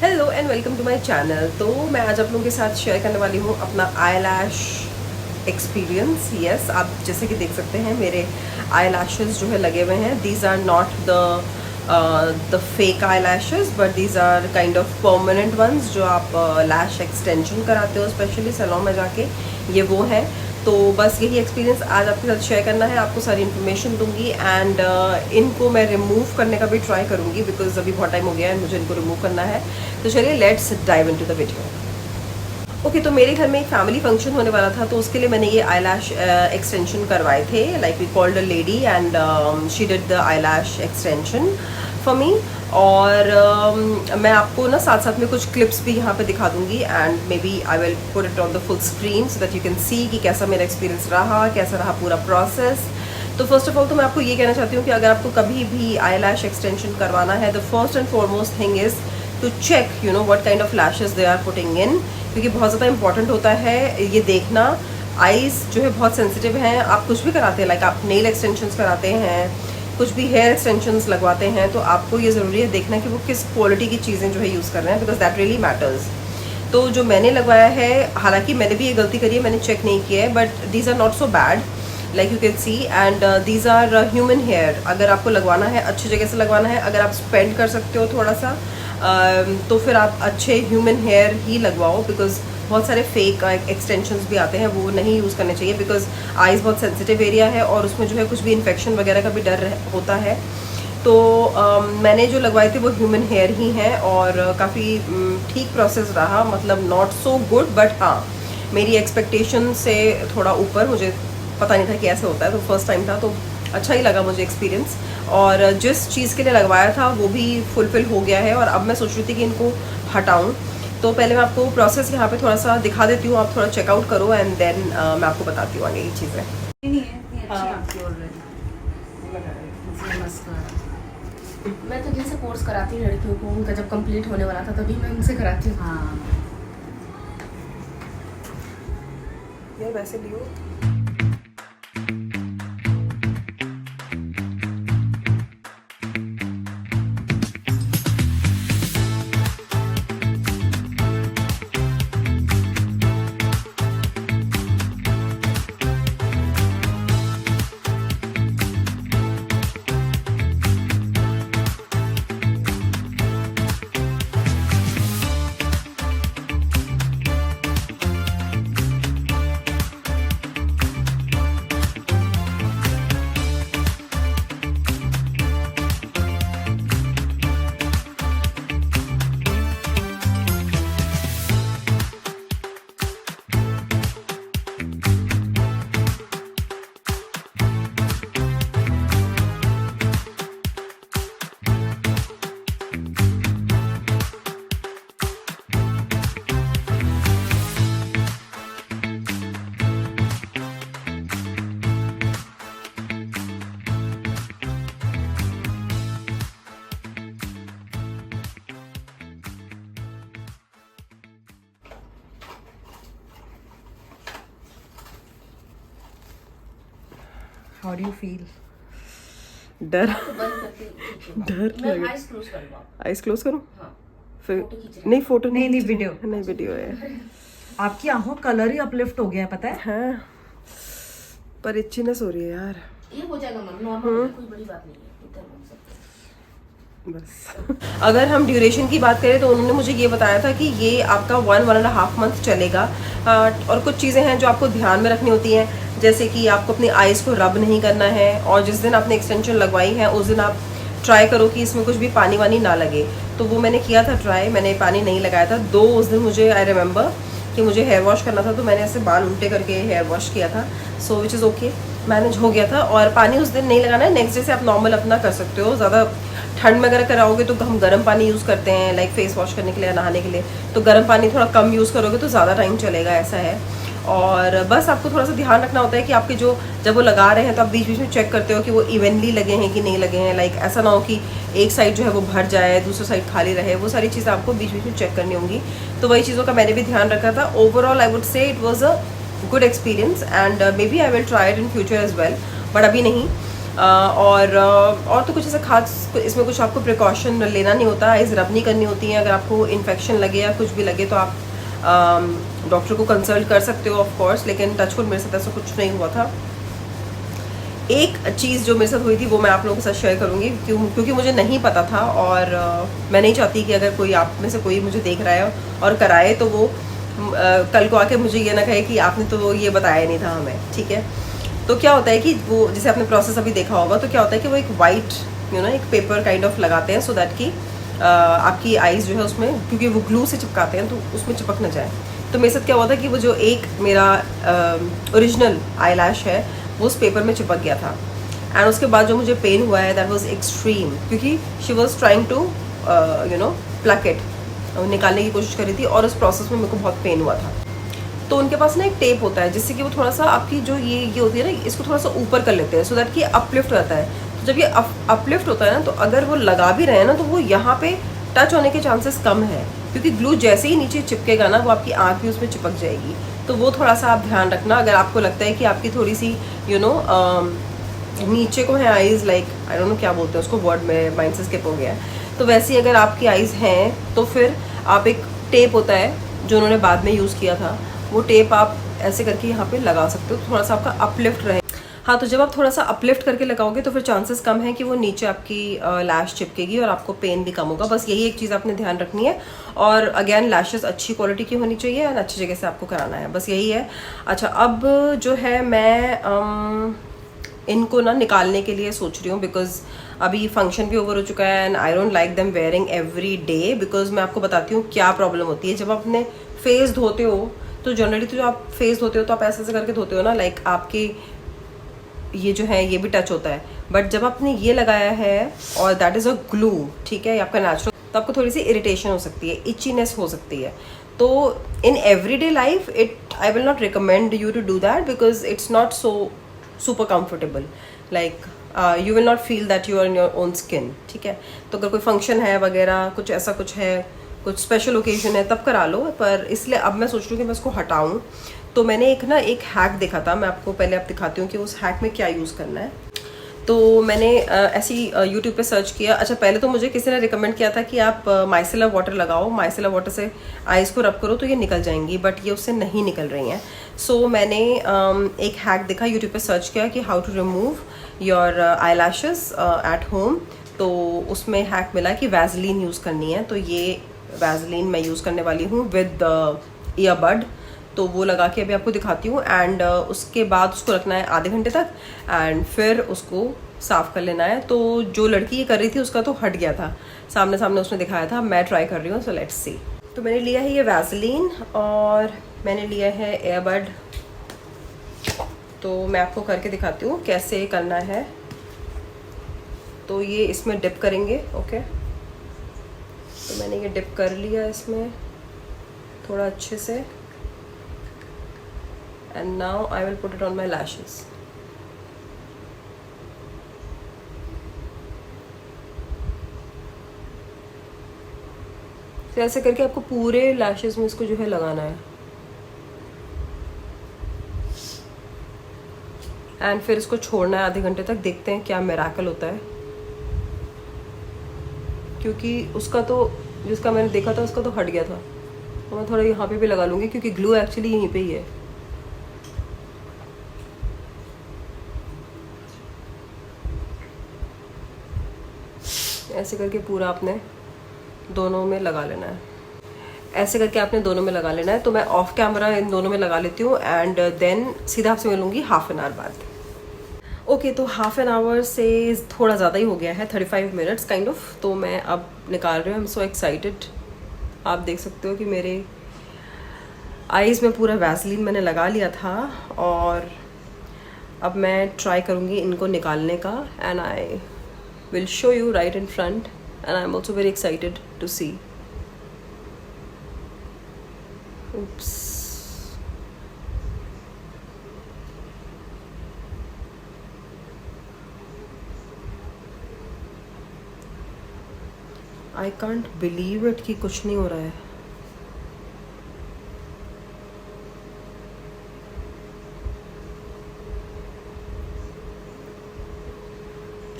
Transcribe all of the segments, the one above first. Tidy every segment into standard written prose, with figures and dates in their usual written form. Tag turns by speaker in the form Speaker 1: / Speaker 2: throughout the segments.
Speaker 1: Hello and welcome to my channel. तो मैं आज आप लोगों के साथ शेयर करने वाली हूँ अपना आई लैश एक्सपीरियंस। यस, आप जैसे कि देख सकते हैं मेरे आई लैशेज़ जो है लगे हुए हैं। These are not the fake eyelashes but these are kind of permanent ones जो आप लैश एक्सटेंशन कराते हो स्पेशली सैलून में जाके, ये वो है। तो बस यही एक्सपीरियंस आज आपके साथ शेयर करना है। आपको सारी इन्फॉर्मेशन दूंगी एंड इनको मैं रिमूव करने का भी ट्राई करूंगी बिकॉज अभी बहुत टाइम हो गया है मुझे इनको रिमूव करना है। तो चलिए let's dive into the video. Okay, तो मेरे घर में एक फैमिली फंक्शन होने वाला था, तो उसके लिए मैंने ये आई लैश एक्सटेंशन करवाए थे। Like we called a lady and she did the eyelash extension for me. और मैं आपको ना साथ साथ में कुछ क्लिप्स भी यहाँ पे दिखा दूंगी and maybe I will put it on the full screen so that you can see कि कैसा मेरा एक्सपीरियंस रहा, कैसा रहा पूरा प्रोसेस। तो फर्स्ट ऑफ ऑल तो मैं आपको ये कहना चाहती हूँ कि अगर आपको कभी भी आई लैश एक्सटेंशन करवाना है, the first and foremost thing is to check you know what kind of lashes they are putting in, क्योंकि बहुत ज़्यादा इंपॉर्टेंट होता है ये देखना। आईज़ जो है बहुत सेंसिटिव हैं। आप कुछ भी कराते हैं, लाइक आप नेल एक्सटेंशंस कराते हैं, कुछ भी हेयर एक्सटेंशंस लगवाते हैं, तो आपको ये ज़रूरी है देखना कि वो किस क्वालिटी की चीज़ें जो है यूज़ कर रहे हैं, बिकॉज दैट रियली मैटर्स। तो जो मैंने लगवाया है, हालांकि मैंने भी ये गलती करी है, मैंने चेक नहीं किया है, but these are not so bad like you can see and these are human hair. अगर आपको लगवाना है अच्छी जगह से लगवाना है, अगर आप स्पेंड कर सकते हो थोड़ा सा तो फिर आप अच्छे ह्यूमन हेयर ही लगवाओ, बिकॉज बहुत सारे फेक एक्सटेंशंस भी आते हैं, वो नहीं यूज़ करने चाहिए बिकॉज आइज़ बहुत सेंसिटिव एरिया है और उसमें जो है कुछ भी इन्फेक्शन वगैरह का भी डर होता है। तो मैंने जो लगवाए थे वो ह्यूमन हेयर ही हैं और काफ़ी ठीक प्रोसेस रहा, मतलब नॉट सो गुड बट हाँ मेरी एक्सपेक्टेशन से थोड़ा ऊपर। मुझे पता नहीं था कि ऐसे होता है, तो फर्स्ट टाइम था, तो अच्छा ही लगा मुझे एक्सपीरियंस। और जिस चीज़ के लिए लगवाया था वो भी फुलफिल हो गया है और अब मैं सोच रही थी कि इनको हटाऊं। तो पहले मैं आपको प्रोसेस यहाँ पे थोड़ा सा दिखा देती हूँ, आप थोड़ा चेकआउट करो एंड देन मैं आपको बताती हूँ आगे की चीज़ें।
Speaker 2: मैं तो जिनसे कोर्स कराती हूँ लड़कियों को, उनका जब कंप्लीट होने वाला था तभी मैं उनसे कराती हूँ। हाँ,
Speaker 1: ये वैसे Leo. How do you feel? डर डर लगे।
Speaker 2: आइज क्लोज कर लो।
Speaker 1: आइज क्लोज करूँ?
Speaker 2: हाँ,
Speaker 1: फिर
Speaker 2: फोटो खींच रहे
Speaker 1: नहीं, फोटो
Speaker 3: नहीं
Speaker 1: खींच
Speaker 3: वीडियो।
Speaker 1: रही। नहीं, वीडियो है।
Speaker 3: आपकी आंखों का कलर ही अपलिफ्ट हो गया है, पता है?
Speaker 1: हाँ, पर इच्छीनेस हो रही है यार।
Speaker 2: ये हो जाएगा मैम, नॉर्मल, कोई बड़ी बात नहीं है, इतना हो सकता है।
Speaker 1: बस अगर हम ड्यूरेशन की बात करें तो उन्होंने मुझे ये बताया था कि ये आपका 1-1.5 मंथ चलेगा। और कुछ चीज़ें हैं जो आपको ध्यान में रखनी होती हैं, जैसे कि आपको अपनी आइज़ को रब नहीं करना है, और जिस दिन आपने एक्सटेंशन लगवाई है उस दिन आप ट्राई करो कि इसमें कुछ भी पानी वानी ना लगे। तो वो मैंने किया था ट्राई, मैंने पानी नहीं लगाया था। उस दिन मुझे आई रिमेंबर कि मुझे हेयर वॉश करना था, तो मैंने ऐसे बाल उल्टे करके हेयर वॉश किया था। सो विच इज़ ओके, मैनेज हो गया था। और पानी उस दिन नहीं लगाना है, नेक्स्ट डे से आप नॉर्मल अपना कर सकते हो। ज़्यादा ठंड में अगर कराओगे तो हम गर्म पानी यूज़ करते हैं, लाइक फेस वॉश करने के लिए, नहाने के लिए, तो गर्म पानी थोड़ा कम यूज़ करोगे तो ज़्यादा टाइम चलेगा, ऐसा है। और बस आपको थोड़ा सा ध्यान रखना होता है कि आपके जो जब वो लगा रहे हैं तो आप बीच बीच में चेक करते हो कि वो इवनली लगे हैं कि नहीं लगे हैं। लाइक ऐसा ना हो कि एक साइड जो है वो भर जाए, दूसरी साइड खाली रहे। वो सारी चीज़ें आपको बीच बीच में चेक करनी होंगी। तो वही चीज़ों का मैंने भी ध्यान रखा था। Overall I would say it was a good experience and maybe I will try it in future as well, but अभी नहीं। और तो कुछ ऐसा खास इसमें कुछ आपको प्रिकॉशन लेना नहीं होता, आइज़ रब नहीं करनी होती हैं। अगर आपको इन्फेक्शन लगे या कुछ भी लगे तो आप डॉक्टर को कंसल्ट कर सकते हो ऑफ कोर्स, लेकिन टचवुड मेरे साथ ऐसा कुछ नहीं हुआ था। एक चीज़ जो मेरे साथ हुई थी वो मैं आप लोगों के साथ शेयर करूँगी, क्योंकि मुझे नहीं पता था, और मैं नहीं चाहती कि अगर कोई आप में से कोई मुझे देख रहा है और कराए तो वो कल को आके मुझे ये ना कहे कि आपने तो ये बताया नहीं था हमें, ठीक है। तो क्या होता है कि वो जैसे आपने प्रोसेस अभी देखा होगा, तो क्या होता है कि वो एक वाइट एक पेपर काइंड ऑफ लगाते हैं, सो दैट कि आपकी आईज़ जो है उसमें, क्योंकि वो ग्लू से चिपकाते हैं तो उसमें चिपक ना जाए। तो मेरे साथ क्या हुआ था कि वो जो एक मेरा ओरिजिनल आई लैश है वो उस पेपर में चिपक गया था, एंड उसके बाद जो मुझे पेन हुआ है दैट वाज एक्सट्रीम, क्योंकि she was trying to pluck it, निकालने की कोशिश कर रही थी, और उस प्रोसेस में मेरे को बहुत पेन हुआ था। तो उनके पास ना एक टेप होता है जिससे कि वो थोड़ा सा आपकी जो ये होती है ना, इसको थोड़ा सा ऊपर कर लेते हैं, सो दैट कि अपलिफ्ट रहता है। तो जब ये अपलिफ्ट होता है ना, तो अगर वो लगा भी रहे हैं ना, तो वो यहाँ पे टच होने के चांसेस कम है, क्योंकि ग्लू जैसे ही नीचे चिपकेगा ना, वो आपकी आँख भी उसमें चिपक जाएगी। तो वो थोड़ा सा आप ध्यान रखना, अगर आपको लगता है कि आपकी थोड़ी सी नीचे को है eyes, like I don't know क्या बोलते हैं उसको, वर्ड में माइंड से स्किप हो गया है। तो वैसे ही अगर आपकी आईज़ हैं तो फिर आप एक टेप होता है जो उन्होंने बाद में यूज़ किया था, वो टेप आप ऐसे करके यहाँ पे लगा सकते हो, तो थोड़ा सा आपका अपलिफ्ट रहे। हाँ, तो जब आप थोड़ा सा अपलिफ्ट करके लगाओगे तो फिर चांसेस कम है कि वो नीचे आपकी लैश चिपकेगी और आपको पेन भी कम होगा। बस यही एक चीज़ आपने ध्यान रखनी है। और अगेन लैशेस अच्छी क्वालिटी की होनी चाहिए और अच्छी जगह से आपको कराना है, बस यही है। अच्छा, अब जो है मैं इनको ना निकालने के लिए सोच रही हूँ, बिकॉज अभी फंक्शन भी ओवर हो चुका है and I don't like them wearing every day. Because मैं आपको बताती हूँ क्या प्रॉब्लम होती है। जब आप अपने फेस धोते हो तो जनरली तो जो आप फेस धोते हो तो आप ऐसे ऐसे करके धोते हो ना, लाइक आपके ये जो है ये भी टच होता है। बट जब आपने ये लगाया है और दैट इज़ अ ग्लू, ठीक है, आपका नेचुरल, तो आपको थोड़ी सी इरिटेशन हो सकती है, इचीनेस हो सकती है। तो in everyday life I will not recommend you to do that, because it's not so super comfortable, like you will not feel that you are in your own skin, ठीक है। तो अगर कोई फंक्शन है वगैरह, कुछ ऐसा कुछ है, कुछ स्पेशल ओकेजन है, तब करा लो। पर इसलिए अब मैं सोच रही हूँ कि मैं इसको हटाऊँ। तो मैंने एक हैक देखा था, मैं आपको पहले आप दिखाती हूँ कि उस हैक में क्या यूज़ करना है। तो मैंने ऐसी यूट्यूब पे सर्च किया। अच्छा, पहले तो मुझे किसी ने रिकमेंड किया था कि आप माइसेलर वाटर लगाओ, माइसेलर वाटर से आईज़ को रब करो तो ये निकल जाएंगी, बट ये उससे नहीं निकल रही हैं। सो मैंने एक हैक देखा, यूट्यूब पे सर्च किया कि how to remove your eyelashes at home. तो उसमें हैक मिला कि वैसलीन यूज़ करनी है। तो ये वैसलीन मैं यूज़ करने वाली हूँ विद ईयरबड। तो वो लगा के अभी आपको दिखाती हूँ, एंड उसके बाद उसको रखना है आधे घंटे तक, एंड फिर उसको साफ़ कर लेना है। तो जो लड़की ये कर रही थी उसका तो हट गया था, सामने सामने उसने दिखाया था। मैं ट्राई कर रही हूँ, सो लेट्स सी। तो मैंने लिया है ये वैसलीन और मैंने लिया है एयरबड। तो मैं आपको करके दिखाती हूँ कैसे करना है। तो ये इसमें डिप करेंगे, ओके। तो मैंने ये डिप कर लिया इसमें थोड़ा अच्छे से, and now I will put it on my lashes. तो ऐसे करके आपको पूरे लैशेस में इसको जो है लगाना है, एंड फिर इसको छोड़ना है आधे घंटे तक। देखते हैं क्या मिरेकल होता है, क्योंकि उसका तो जिसका मैंने देखा था उसका तो हट गया था। तो मैं थोड़ा यहाँ पे भी लगा लूँगी, क्योंकि ग्लू एक्चुअली यहीं पे ही है। ऐसे करके पूरा आपने दोनों में लगा लेना है, ऐसे करके आपने दोनों में लगा लेना है। तो मैं ऑफ कैमरा इन दोनों में लगा लेती हूँ, एंड देन सीधा आपसे मिलूँगी हाफ एन आवर बाद। ओके, तो हाफ एन आवर से थोड़ा ज़्यादा ही हो गया है, 35 मिनट्स काइंड ऑफ। तो मैं अब निकाल रही हूँ। I am so excited. आप देख सकते हो कि मेरे आईज़ में पूरा वैसलीन मैंने लगा लिया था, और अब मैं ट्राई करूँगी इनको निकालने का, and I will show you right in front, and I'm also very excited to see. Oops. I can't believe it कि कुछ नहीं हो रहा है।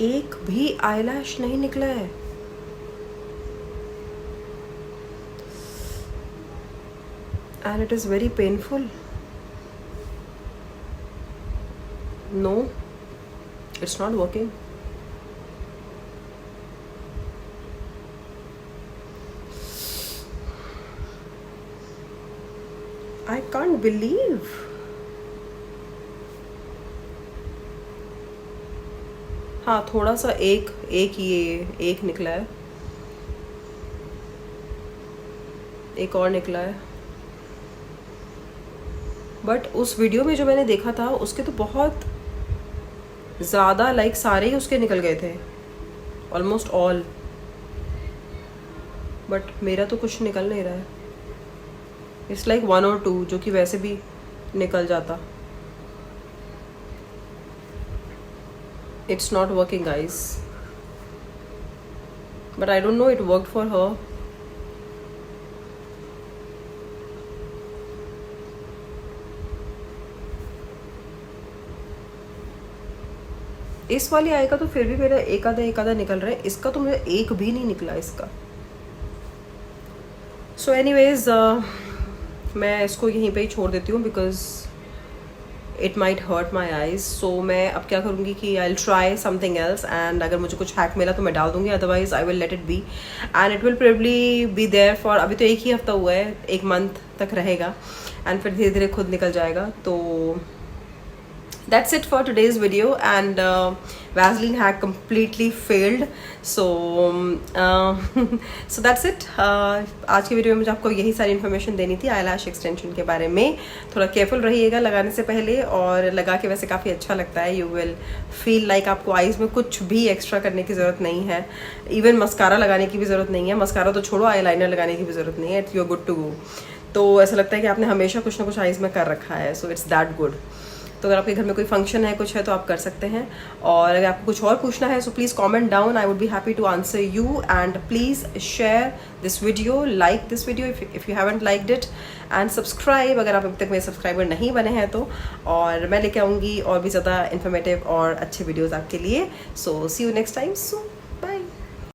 Speaker 1: एक भी आईलैश नहीं निकला है। And it is very painful. No, it's not working. I can't believe. हाँ, थोड़ा सा एक ये निकला है, एक और निकला है, बट उस वीडियो में जो मैंने देखा था उसके तो बहुत ज़्यादा, लाइक सारे ही उसके निकल गए थे, ऑलमोस्ट ऑल। बट मेरा तो कुछ निकल नहीं रहा है। इट्स लाइक 1 और 2 जो कि वैसे भी निकल जाता। It's not working guys, but I don't know it worked for her. इस वाली आई का तो फिर भी मेरा एक आधा निकल रहा है, इसका तो मुझे एक भी नहीं निकला इसका। सो एनीवेज मैं इसको यहीं पे ही छोड़ देती हूँ because it might hurt my eyes. So मैं अब क्या करूँगी कि I will try something else, and अगर मुझे कुछ हैक मिला तो मैं डाल दूँगी, otherwise I will let it be, and it will probably be there for, अभी तो 1 ही हफ्ता हुआ है, 1 मंथ तक रहेगा, एंड फिर धीरे धीरे खुद निकल जाएगा। तो that's it for today's video, and Vaseline hack completely failed. So so that's it. आज की वीडियो में मुझे आपको यही सारी इन्फॉर्मेशन देनी थी eyelash extension के बारे में। थोड़ा केयरफुल रहिएगा लगाने से पहले, और लगा के वैसे काफ़ी अच्छा लगता है। यू विल फील लाइक आपको आईज में कुछ भी एक्स्ट्रा करने की ज़रूरत नहीं है, इवन मस्कारा लगाने की भी ज़रूरत नहीं है। मस्कारा तो छोड़ो, आई लाइनर लगाने की भी ज़रूरत नहीं है। It's you're good to go. तो ऐसा लगता है कि आपने हमेशा कुछ ना कुछ आईज में कर रखा है। So it's that good. तो अगर आपके घर में कोई फंक्शन है, कुछ है, तो आप कर सकते हैं। और अगर आपको कुछ और पूछना है so please comment down, I would be happy to answer you, and please share this video, like this video if you haven't liked it, and subscribe अगर आप अभी तक मेरे सब्सक्राइबर नहीं बने हैं तो। और मैं लेके आऊँगी और भी ज़्यादा इन्फॉर्मेटिव और अच्छे वीडियोज़ आपके लिए। सो सी यू नेक्स्ट टाइम। सो